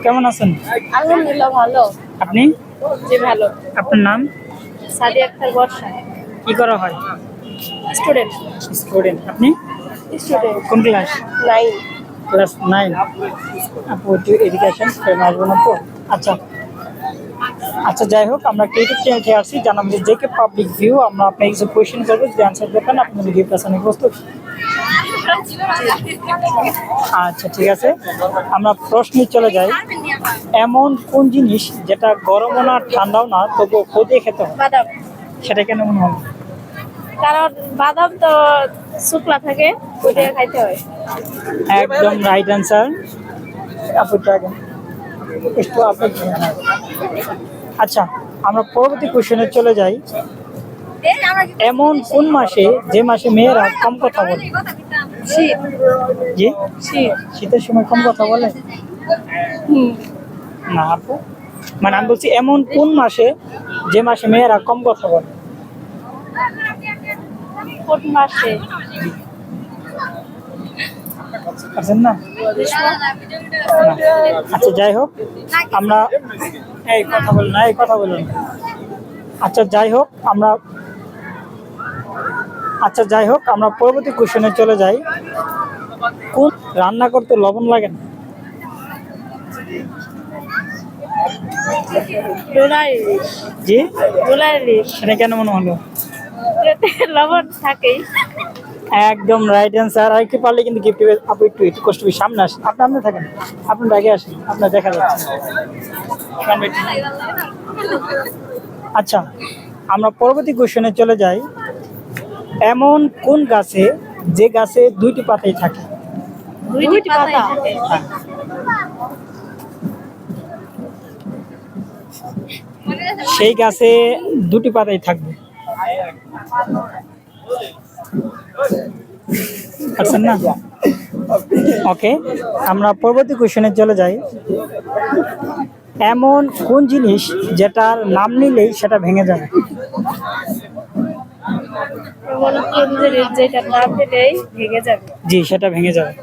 কেমন আছেন? আলহামদুলিল্লাহ ভালো। আপনি? জি ভালো। আপনার নাম? সাদিয়া আক্তার বর্ষা। কি করা হয়? স্টুডেন্ট। স্টুডেন্ট। আপনি স্টুডেন্ট। কোন ক্লাস? 9। ক্লাস 9। আপু একটু এডুকেশন ফ্রেম আসবো না তো? আচ্ছা আচ্ছা, যাই হোক, আমরা একটা ইউটিউব চ্যানেল থেকে আসছি, জানাম যে জেকে পাবলিক ভিউ। আমরা আপনাকে কিছু কোয়েশ্চেন করবো, যদি অ্যান্সার দেবেন আপনার গিফট আছে। অনেক প্রস্তুত? আচ্ছা ঠিক আছে, আমরা প্রশ্নে চলে যাই। এমন কোন জিনিস যেটা গরমও না ঠান্ডাও না তবুও খদিয়ে খেতে হয়? বাদাম। সেটা কেন মনে হয়? কারণ বাদাম তো শুকলা থাকে, ওটা খাইতে হয়। একদম রাইট অ্যান্সার। আপু একটু আপনি। আচ্ছা, আমরা পরবর্তী কোশ্চেনে চলে যাই। এমন কোন মাসে যে মাসে মেয়েরা কম কথা বলে? শীত। জি, শীত। শীতের সময় কম কথা বলে না আপু, মানে আমি বলছি এমন কোন মাসে যে মাসে মেয়েরা কম কথা বলে? কোন মাসে? আছেন না? আচ্ছা যাই হোক, আমরা এই কথা বলি না, এই কথা বলুন। আচ্ছা যাই হোক, আমরা পরবর্তী কোশ্চেনে চলে যাই। কোন রান্না করতে লবণ লাগে না? ডোলার ইলিশ। জি, ডোলার ইলিশ। সেটা কেন মনে হলো? এতে লবণ থাকেই। একদম রাইট অ্যান্সার। আর একটু পারলে কিন্তু গিফট আপু একটু কষ্ট করে সামনে আসেন। আপনি থাকেন, আপনার আগে আসেন, আপনার দেখা যাচ্ছে। আচ্ছা, আমরা পরবর্তী কোশ্চেনে চলে যাই। এমন কোন গাছে যে গাছে দুইটি পাতাই থাকে? দুইটি পাতা। হ্যাঁ। সেই গাছে দুটি পাতাই থাকবে। পারছেন না? ওকে, আমরা পরবর্তী কোশ্চেনে চলে যাই। এমন কোন জিনিস যেটার নাম নিলেই সেটা ভেঙে যাবে? এমন কোন জিনিস যেটা নাম দিলেই ভেঙে যাবে? জি, সেটা ভেঙে যাবে।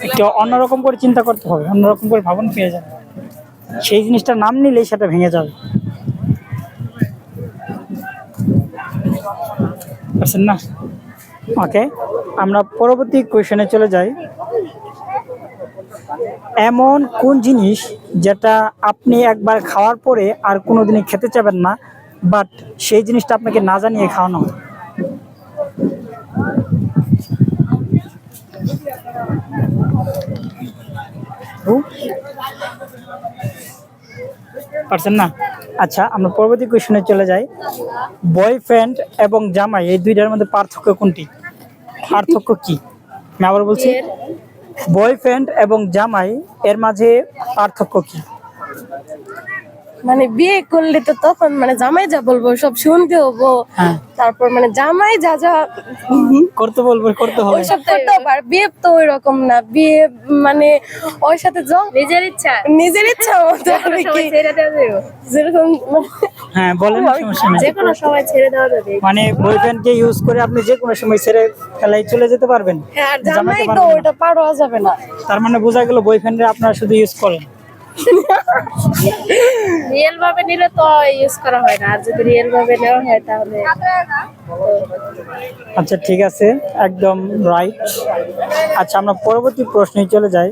একটু অন্যরকম করে চিন্তা করতে হবে, অন্যরকম করে ভাবন পেয়ে যাবে। সেই জিনিসটার নাম নিলেই সেটা ভেঙে যাবে। পারছেন না? ওকে, আমরা পরবর্তী কোয়েশ্চেনে চলে যাই। এমন কোন জিনিস যেটা আপনি একবার খাওয়ার পরে আর কোনোদিনই খেতে চাবেন না, বাট সেই জিনিসটা আপনাকে না জানিয়ে খাওয়ানো হয়? পারছেন না? আচ্ছা, আমরা পরবর্তী কোয়েশ্চনে চলে যাই। বয়ফ্রেন্ড এবং জামাই এই দুইটার মধ্যে পার্থক্য কোনটি? পার্থক্য কি? আমি আবার বলছি, বয়ফ্রেন্ড এবং জামাই এর মাঝে পার্থক্য কি? মানে বিয়ে করলে তো তখন মানে জামাই যা বলবো সব শুনতে হবো। হ্যাঁ, তারপর মানে জামাই যা যা করতে বলবো, করতে হবে। ওইসব করতে হবে। আর বিয়ে তো ওই রকম না, বিয়ে মানে ওর সাথে নিজের ইচ্ছা মতো আর কি। যেরকম হ্যাঁ বলেন, সমস্যা নেই। যে কোনো সময় ছেড়ে দেওয়া যাবে। মানে বয়ফ্রেন্ডকে ইউজ করে আপনি যে কোনো সময় ছেড়ে ফেলাই চলে যেতে পারবেন। হ্যাঁ, আর জামাই জামাইকে তো পারবেন না। ওটা পারোয়া যাবে না। তার মানে বোঝা গেল বয়ফ্রেন্ডে আপনারা শুধু ইউজ করেন। রিয়েল ভাবে নিলে তো ইউজ করা হয় না, আর যদি রিয়েল ভাবে নেওয়া হয় তাহলে। আচ্ছা ঠিক আছে, একদম রাইট। আচ্ছা, আমরা পরবর্তী প্রশ্নে চলে যাই।